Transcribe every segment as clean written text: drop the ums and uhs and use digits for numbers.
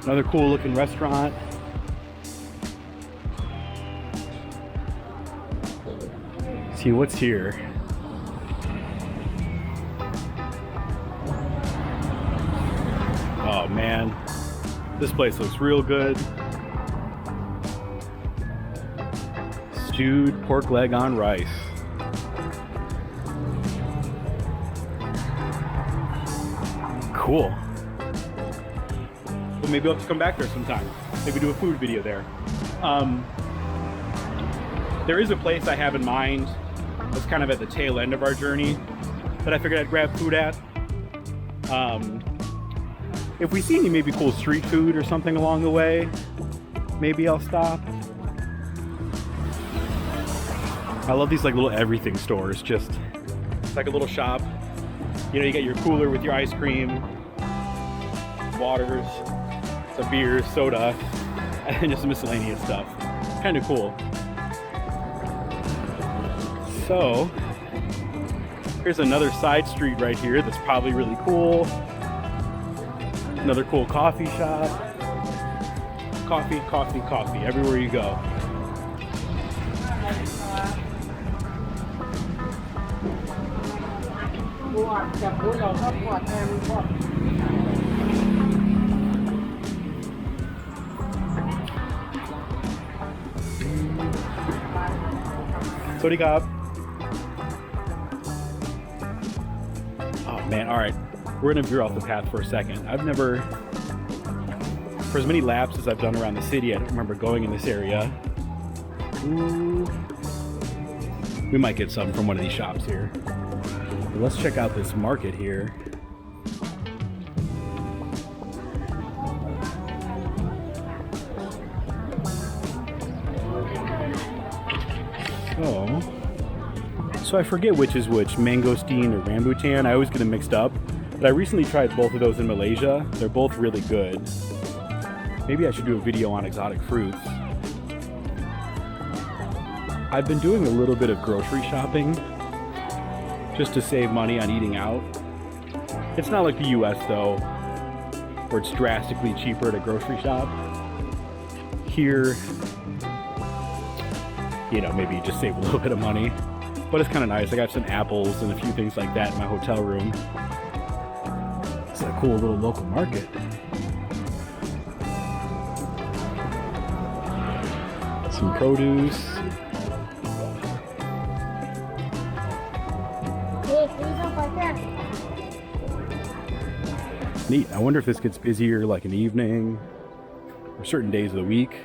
Another cool looking restaurant. Let's see what's here. Oh man, this place looks real good. Stewed pork leg on rice. Cool. Well, maybe I'll have to come back there sometime. Maybe do a food video there. There is a place I have in mind that's kind of at the tail end of our journey that I figured I'd grab food at. If we see any maybe cool street food or something along the way, maybe I'll stop. I love these like little everything stores. Just it's like a little shop. You know, you get your cooler with your ice cream, waters, some beers, soda, and just some miscellaneous stuff. Kind of cool. So here's another side street right here that's probably really cool. Another cool coffee shop. Coffee, coffee, coffee, everywhere you go. Sawasdee. Oh man, all right. We're gonna veer off the path for a second. I've never, for as many laps as I've done around the city, I don't remember going in this area. Ooh. We might get some from one of these shops here. But let's check out this market here. So I forget which is which, mangosteen or rambutan. I always get them mixed up. But I recently tried both of those in Malaysia. They're both really good. Maybe I should do a video on exotic fruits. I've been doing a little bit of grocery shopping just to save money on eating out. It's not like the US though, where it's drastically cheaper at a grocery shop. Here, you know, maybe you just save a little bit of money. But it's kind of nice. I got some apples and a few things like that in my hotel room. It's a cool little local market. Some produce. Neat. I wonder if this gets busier like in the evening or certain days of the week.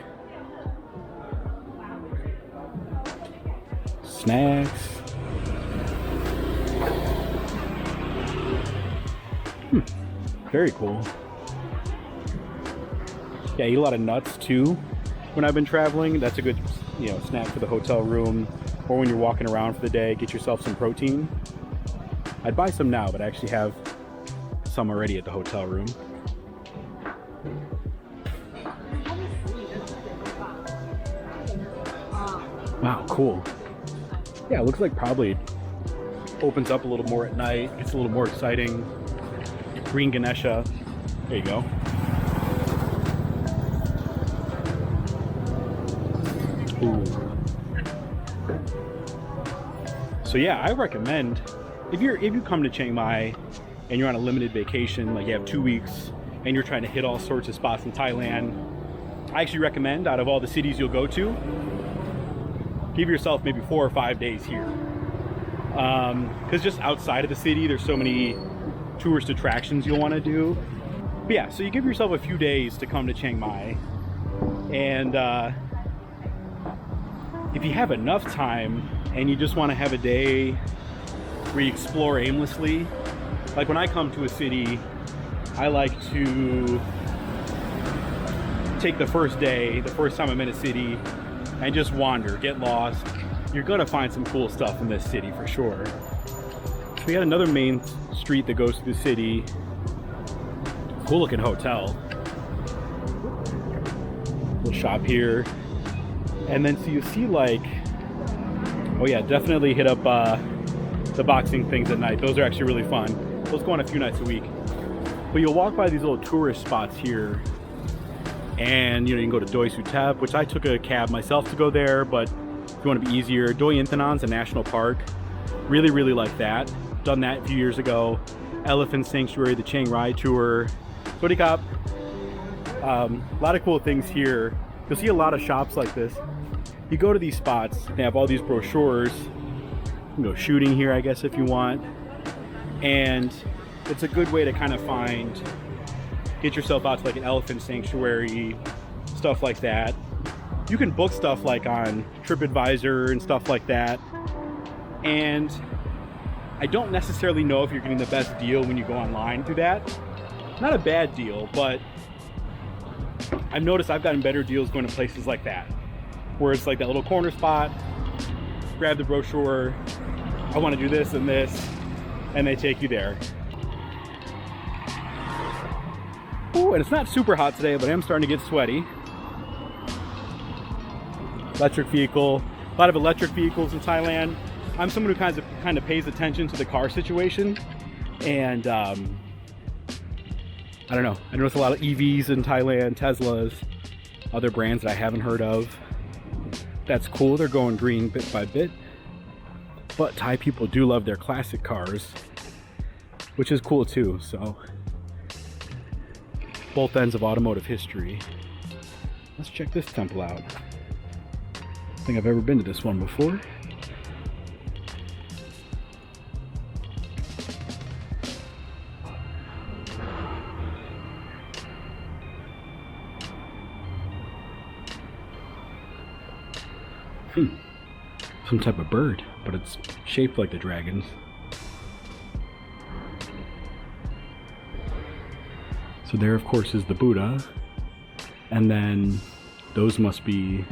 Snacks. Very cool. Yeah, I eat a lot of nuts too when I've been traveling. That's a good, you know, snack for the hotel room or when you're walking around for the day. Get yourself some protein. I'd buy some now, but I actually have some already at the hotel room. Wow, cool. Yeah, it looks like probably opens up a little more at night. It's a little more exciting. Green Ganesha. There you go. Ooh. So yeah, I recommend if you come to Chiang Mai and you're on a limited vacation, like you have 2 weeks and you're trying to hit all sorts of spots in Thailand, I actually recommend out of all the cities you'll go to, give yourself maybe 4 or 5 days here. Because just outside of the city, there's so many tourist attractions you'll want to do. But yeah, so you give yourself a few days to come to Chiang Mai. And if you have enough time and you just want to have a day where you explore aimlessly, like when I come to a city, I like to take the first day, the first time I'm in a city, and just wander, get lost. You're gonna find some cool stuff in this city for sure. So we got another main street that goes through the city. Cool looking hotel. Little shop here. And then so you see like, oh yeah, definitely hit up the boxing things at night. Those are actually really fun. Those go on a few nights a week. But you'll walk by these little tourist spots here And you know, you can go to Doi Sutep, which I took a cab myself to go there, but if you want to be easier, Doi Inthanon's a national park. Really, really like that. Done that a few years ago. Elephant Sanctuary, the Chiang Mai tour. Surikap. A lot of cool things here. You'll see a lot of shops like this. You go to these spots, they have all these brochures. You can go shooting here, I guess, if you want. And it's a good way to kind of get yourself out to like an elephant sanctuary, stuff like that. You can book stuff like on TripAdvisor and stuff like that. And I don't necessarily know if you're getting the best deal when you go online through that. Not a bad deal, but I've noticed I've gotten better deals going to places like that, where it's like that little corner spot, grab the brochure, I want to do this and this, and they take you there. Ooh, and it's not super hot today, but I am starting to get sweaty. Electric vehicle, a lot of electric vehicles in Thailand. I'm someone who kind of pays attention to the car situation, and I don't know. I notice a lot of EVs in Thailand, Teslas, other brands that I haven't heard of. That's cool. They're going green bit by bit. But Thai people do love their classic cars, which is cool too. So both ends of automotive history. Let's check this temple out. I don't think I've ever been to this one before. Some type of bird, but it's shaped like the dragons. So there, of course, is the Buddha, and then those must be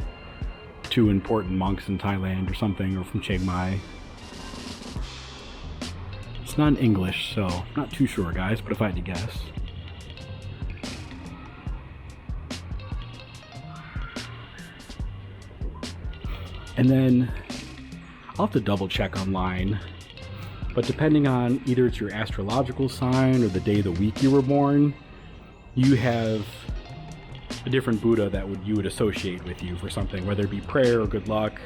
two important monks in Thailand or something, or from Chiang Mai. It's not in English, so I'm not too sure, guys, but if I had to guess. And then I'll have to double check online, but depending on either it's your astrological sign or the day of the week you were born, you have a different Buddha that you would associate with you for something, whether it be prayer or good luck.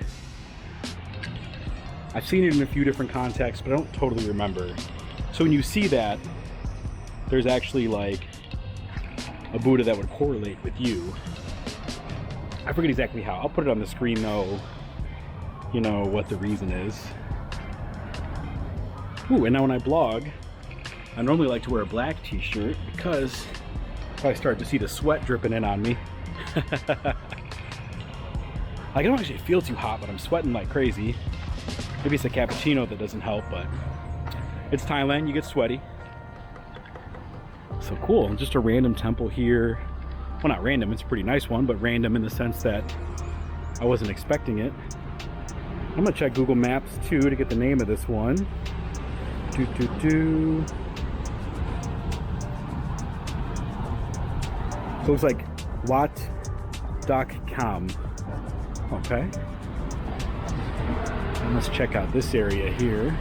I've seen it in a few different contexts, but I don't totally remember. So when you see that, there's actually like a Buddha that would correlate with you. I forget exactly how. I'll put it on the screen though. You know what the reason is. Ooh, and now when I blog, I normally like to wear a black t-shirt because if I start to see the sweat dripping in on me. I don't actually feel too hot, but I'm sweating like crazy. Maybe it's a cappuccino that doesn't help, but it's Thailand, you get sweaty. So cool, just a random temple here. Well, not random, it's a pretty nice one, but random in the sense that I wasn't expecting it. I'm gonna check Google Maps too to get the name of this one. So it looks like Wat.com. Okay. And let's check out this area here.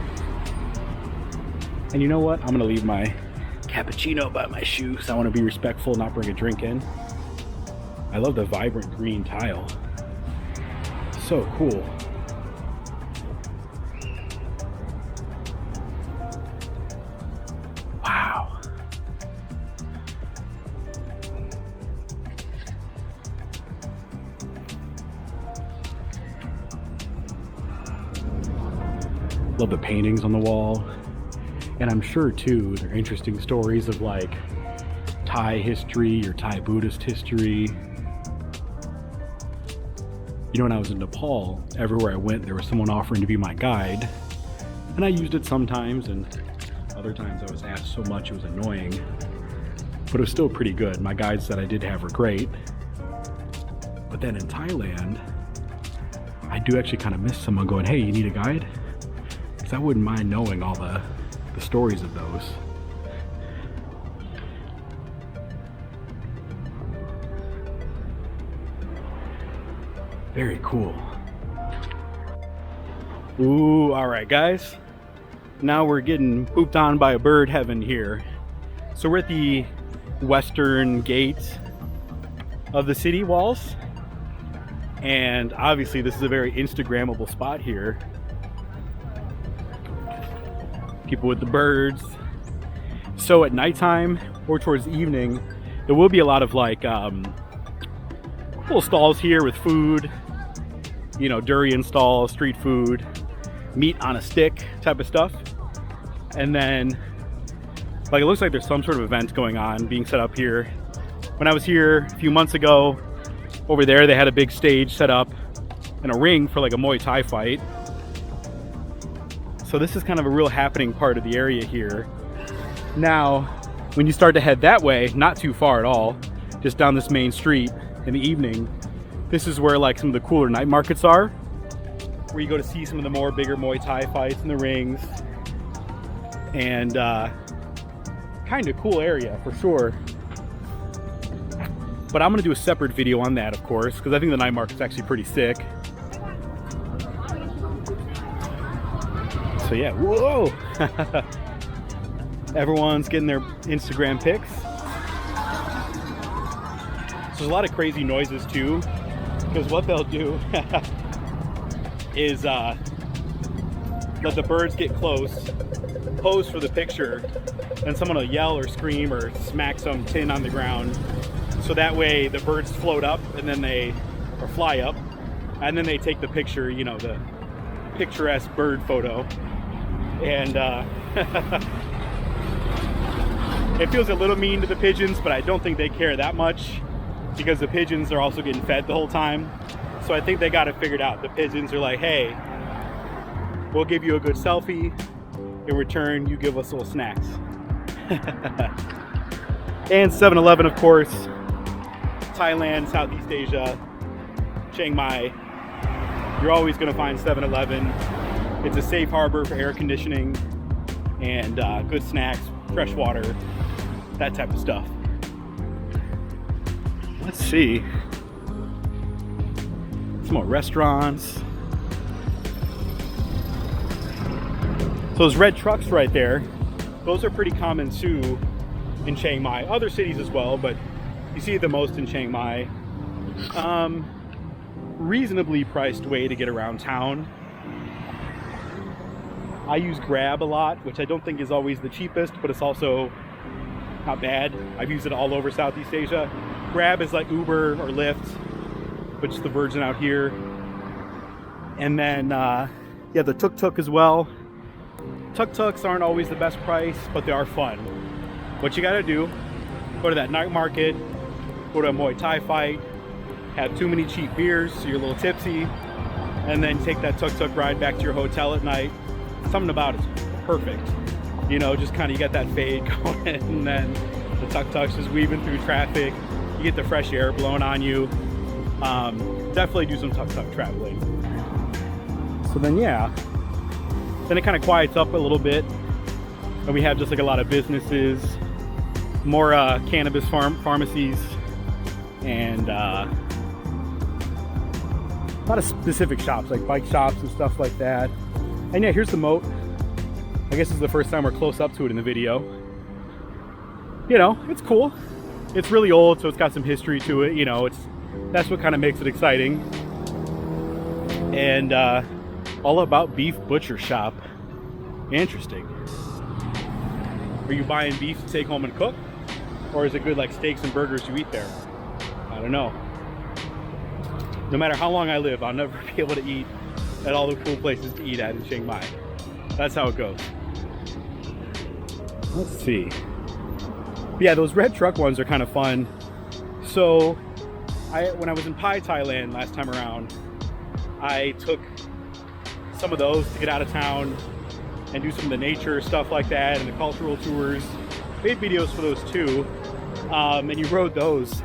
And you know what? I'm gonna leave my cappuccino by my shoe because I want to be respectful, not bring a drink in. I love the vibrant green tile. So cool. Love the paintings on the wall, and I'm sure too they're interesting stories of like Thai history or Thai Buddhist history. You know, when I was in Nepal, everywhere I went there was someone offering to be my guide, and I used it sometimes, and other times I was asked so much it was annoying, but it was still pretty good. My guides that I did have were great. But then in Thailand, I do actually kind of miss someone going, hey, you need a guide? I wouldn't mind knowing all the stories of those. Very cool. Ooh, all right, guys. Now we're getting pooped on by a bird heaven here. So we're at the western gate of the city walls. And obviously this is a very Instagrammable spot here. People with the birds. So at nighttime or towards the evening, there will be a lot of like little stalls here with food, you know, durian stalls, street food, meat on a stick type of stuff. And then like it looks like there's some sort of event going on being set up here. When I was here a few months ago, over there they had a big stage set up and a ring for like a Muay Thai fight. So this is kind of a real happening part of the area here. Now, when you start to head that way, not too far at all, just down this main street in the evening, this is where like some of the cooler night markets are, where you go to see some of the more bigger Muay Thai fights in the rings. And kind of cool area for sure. But I'm gonna do a separate video on that, of course, because I think the night market's actually pretty sick. So yeah, whoa! Everyone's getting their Instagram pics. So there's a lot of crazy noises too, because what they'll do is let the birds get close, pose for the picture, and someone will yell or scream or smack some tin on the ground. So that way the birds float up and then or fly up, and then they take the picture, you know, the picturesque bird photo. And it feels a little mean to the pigeons, but I don't think they care that much because the pigeons are also getting fed the whole time. So I think they got it figured out. The pigeons are like, hey, we'll give you a good selfie. In return, you give us little snacks. And 7-Eleven, of course. Thailand, Southeast Asia, Chiang Mai. You're always going to find 7-Eleven. It's a safe harbor for air conditioning and good snacks, fresh water, that type of stuff. Let's see. Some more restaurants. So those red trucks right there, those are pretty common too in Chiang Mai. Other cities as well, but you see it the most in Chiang Mai. Reasonably priced way to get around town. I use Grab a lot, which I don't think is always the cheapest, but it's also not bad. I've used it all over Southeast Asia. Grab is like Uber or Lyft, which is the version out here. And then, yeah, the tuk-tuk as well. Tuk-tuks aren't always the best price, but they are fun. What you gotta do, go to that night market, go to a Muay Thai fight, have too many cheap beers, so you're a little tipsy, and then take that tuk-tuk ride back to your hotel at night. Something about it's perfect. You know, just kind of you get that fade going, and then the tuk-tuk's just weaving through traffic. You get the fresh air blowing on you. Definitely do some tuk-tuk traveling. So then, yeah. Then it kind of quiets up a little bit, and we have just like a lot of businesses, more cannabis pharmacies, and a lot of specific shops like bike shops and stuff like that. And yeah, here's the moat. I guess this is the first time we're close up to it in the video. You know, it's cool. It's really old, so it's got some history to it. You know, that's what kind of makes it exciting. And all about beef butcher shop. Interesting. Are you buying beef to take home and cook? Or is it good like steaks and burgers you eat there? I don't know. No matter how long I live, I'll never be able to eat at all the cool places to eat at in Chiang Mai. That's how it goes. Let's see. But yeah, those red truck ones are kind of fun. So when I was in Pai, Thailand last time around, I took some of those to get out of town and do some of the nature stuff like that and the cultural tours. Made videos for those too. And you rode those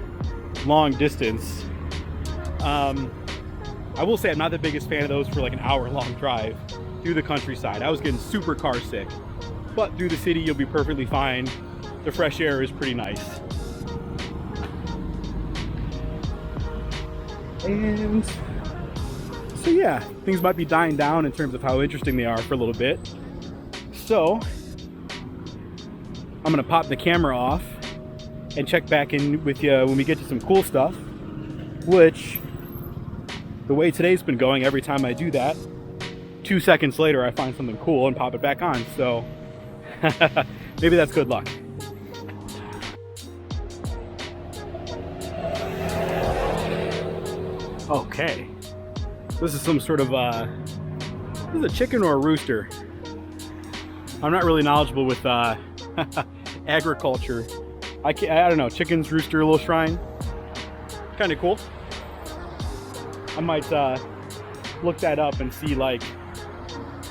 long distance. I will say I'm not the biggest fan of those for like an hour-long drive through the countryside. I was getting super car sick. But through the city, you'll be perfectly fine. The fresh air is pretty nice. And so yeah, things might be dying down in terms of how interesting they are for a little bit. So I'm gonna pop the camera off and check back in with you when we get to some cool stuff. which, the way today's been going, every time I do that, 2 seconds later I find something cool and pop it back on. So maybe that's good luck. Okay, this is some sort of this is a chicken or a rooster. I'm not really knowledgeable with agriculture. I don't know, chickens, rooster, little shrine, kind of cool. I might look that up and see, like,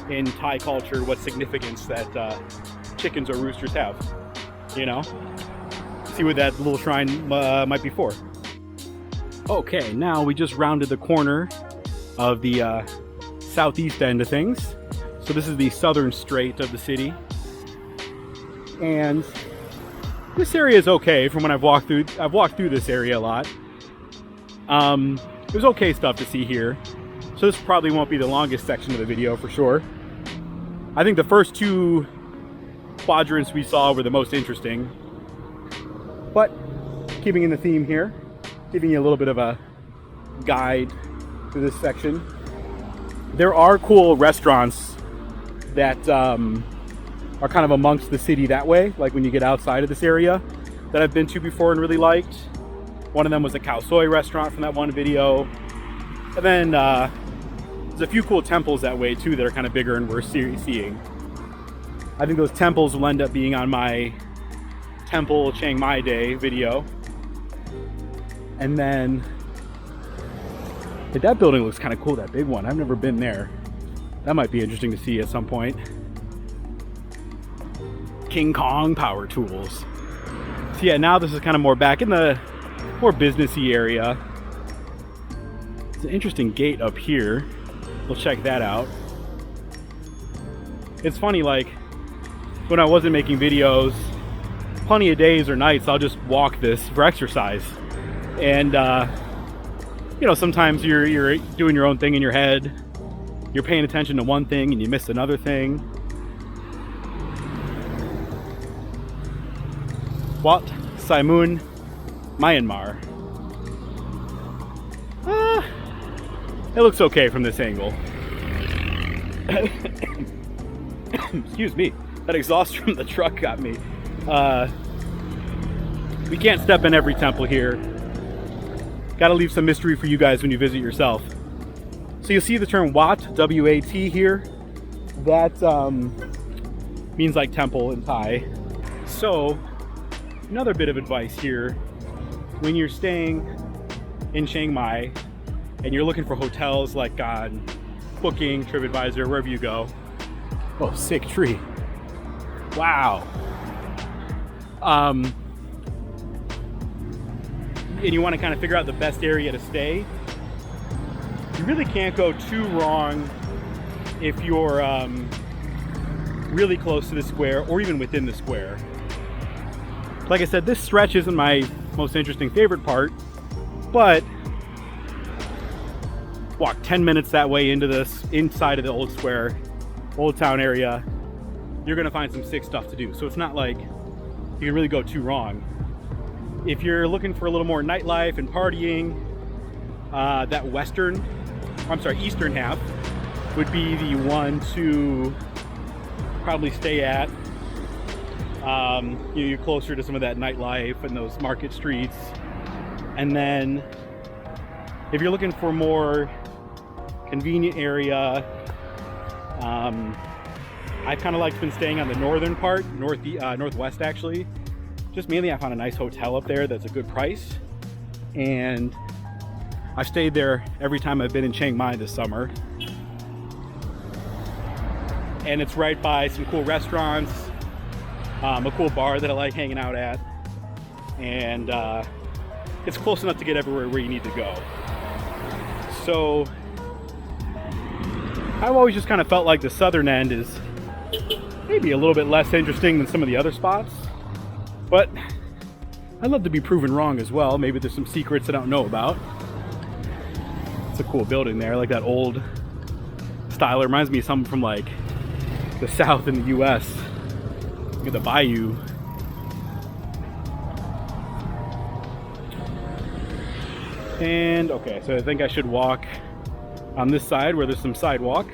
in Thai culture, what significance that chickens or roosters have, you know? See what that little shrine might be for. Okay, now we just rounded the corner of the southeast end of things. So this is the southern strait of the city. And this area is okay from when I've walked through. I've walked through this area a lot. There's okay stuff to see here. So this probably won't be the longest section of the video for sure. I think the first two quadrants we saw were the most interesting. But keeping in the theme here, giving you a little bit of a guide to this section. There are cool restaurants that are kind of amongst the city that way, like when you get outside of this area, that I've been to before and really liked. One of them was a Khao Soi restaurant from that one video. And then there's a few cool temples that way too that are kind of bigger and worth seeing. I think those temples will end up being on my Temple Chiang Mai Day video. And then that building looks kind of cool, that big one. I've never been there. That might be interesting to see at some point. King Kong Power Tools. So yeah, now this is kind of more back in the more businessy area. It's an interesting gate up here. We'll check that out. It's funny, like, when I wasn't making videos, plenty of days or nights I'll just walk this for exercise. And you know, sometimes you're doing your own thing in your head. You're paying attention to one thing and you miss another thing. Wat Saimun, Myanmar. It looks okay from this angle. Excuse me, that exhaust from the truck got me. We can't step in every temple here. Gotta leave some mystery for you guys when you visit yourself. So you'll see the term Wat, W-A-T here. That means like temple in Thai. So another bit of advice here. When you're staying in Chiang Mai and you're looking for hotels like on Booking, TripAdvisor, wherever you go. Oh, sick tree. Wow. And you want to kind of figure out the best area to stay, you really can't go too wrong if you're really close to the square or even within the square. Like I said, this stretch isn't my most interesting favorite part, but walk 10 minutes that way into this inside of the old square, Old Town area, you're gonna find some sick stuff to do. So it's not like you can really go too wrong. If you're looking for a little more nightlife and partying, that eastern half would be the one to probably stay at. You're closer to some of that nightlife and those market streets. And then if you're looking for more convenient area, I kind of like been staying on the northern part, northwest actually. Just mainly I found a nice hotel up there that's a good price, and I've stayed there every time I've been in Chiang Mai this summer. And it's right by some cool restaurants, a cool bar that I like hanging out at, and it's close enough to get everywhere where you need to go. So I've always just kind of felt like the southern end is maybe a little bit less interesting than some of the other spots. But I'd love to be proven wrong as well. Maybe there's some secrets I don't know about. It's a cool building there, like that old style. It reminds me of something from like the South in the US. Look at the bayou. And okay, so I think I should walk on this side where there's some sidewalk.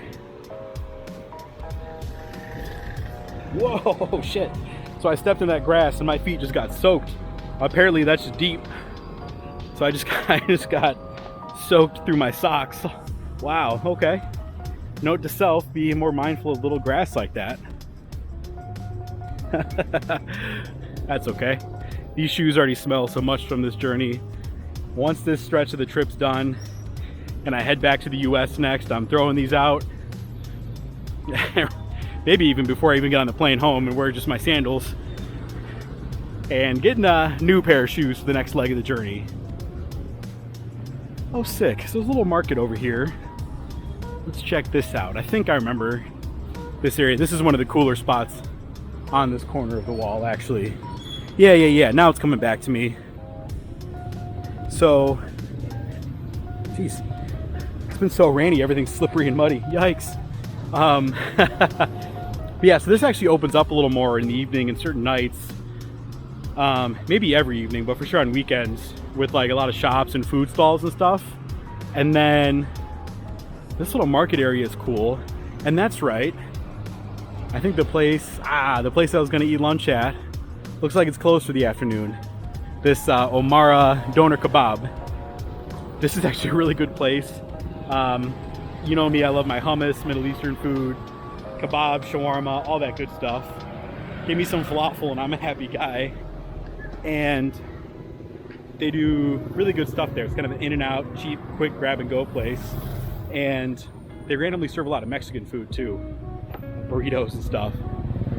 Whoa, shit. So I stepped in that grass and my feet just got soaked. Apparently that's just deep. So I just got soaked through my socks. Wow, okay. Note to self, be more mindful of little grass like that. That's okay. These shoes already smell so much from this journey. Once this stretch of the trip's done and I head back to the US next, I'm throwing these out. Maybe even before I even get on the plane home and wear just my sandals. And getting a new pair of shoes for the next leg of the journey. Oh, sick. So there's a little market over here. Let's check this out. I think I remember this area. This is one of the cooler spots on this corner of the wall, actually. Yeah. Now it's coming back to me. So, geez, it's been so rainy. Everything's slippery and muddy. Yikes. But yeah, so this actually opens up a little more in the evening and certain nights. Maybe every evening, but for sure on weekends, with like a lot of shops and food stalls and stuff. And then this little market area is cool. And that's right, I think the place I was gonna eat lunch at looks like it's closed for the afternoon. This Omara Doner Kebab. This is actually a really good place. You know me, I love my hummus, Middle Eastern food, kebab, shawarma, all that good stuff. Give me some falafel and I'm a happy guy. And they do really good stuff there. It's kind of an in and out, cheap, quick grab and go place. And they randomly serve a lot of Mexican food too. Burritos and stuff.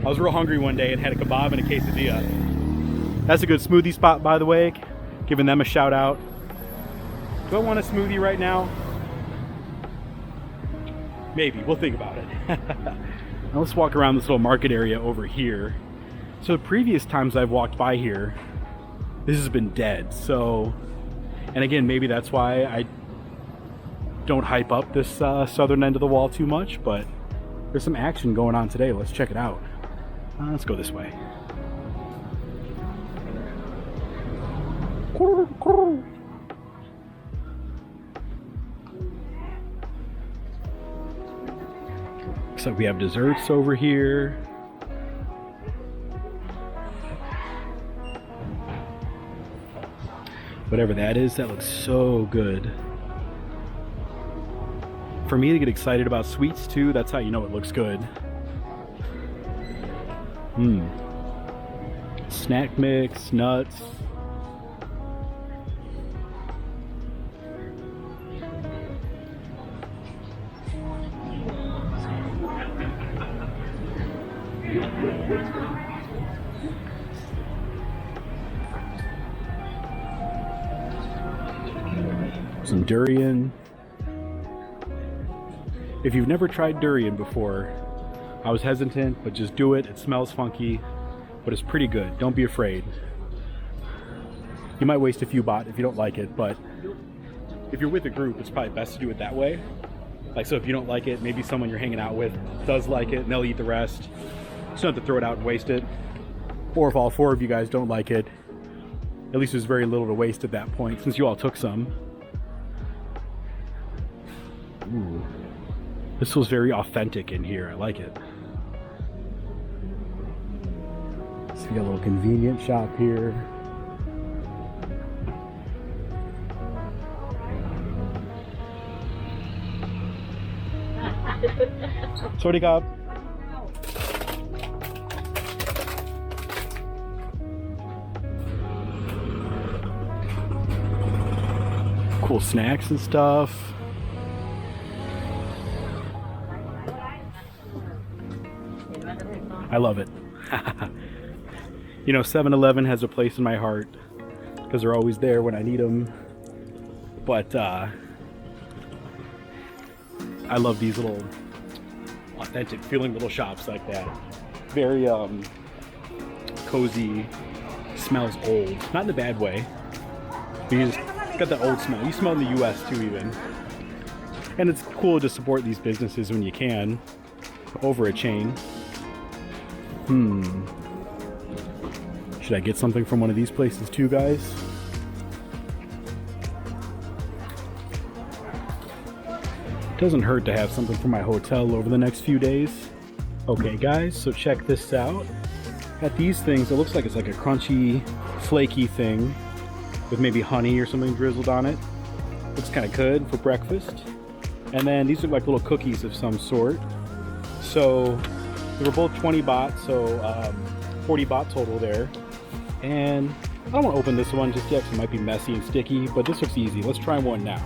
I was real hungry one day and had a kebab and a quesadilla. That's a good smoothie spot, by the way. Giving them a shout out. Do I want a smoothie right now? Maybe, we'll think about it. Now let's walk around this little market area over here. So previous times I've walked by here, this has been dead. So, and again, maybe that's why I don't hype up this southern end of the wall too much, but there's some action going on today. Let's check it out. Let's go this way. Looks like we have desserts over here. Whatever that is, that looks so good. For me to get excited about sweets too, that's how you know it looks good. Snack mix, nuts. Some durian. If you've never tried durian before, I was hesitant, but just do it. It smells funky, but it's pretty good. Don't be afraid. You might waste a few baht if you don't like it, but if you're with a group, it's probably best to do it that way. Like, so if you don't like it, maybe someone you're hanging out with does like it and they'll eat the rest. You don't have to throw it out and waste it. Or if all four of you guys don't like it, at least there's very little to waste at that point since you all took some. Ooh. This feels very authentic in here. I like it. So we got a little convenient shop here. Sorry, Gob. Cool snacks and stuff. I love it. You know, 7-Eleven has a place in my heart because they're always there when I need them. But I love these little authentic feeling little shops like that. Very cozy, smells old. Not in a bad way. It's got that old smell. You smell in the US too even. And it's cool to support these businesses when you can over a chain. Should I get something from one of these places too, guys? Doesn't hurt to have something for my hotel over the next few days. Okay guys, so check this out. Got these things, it looks like it's like a crunchy, flaky thing with maybe honey or something drizzled on it. Looks kind of good for breakfast. And then these are like little cookies of some sort. So they were both 20 baht, so 40 baht total there. And I don't want to open this one just yet because it might be messy and sticky, but this looks easy. Let's try one now.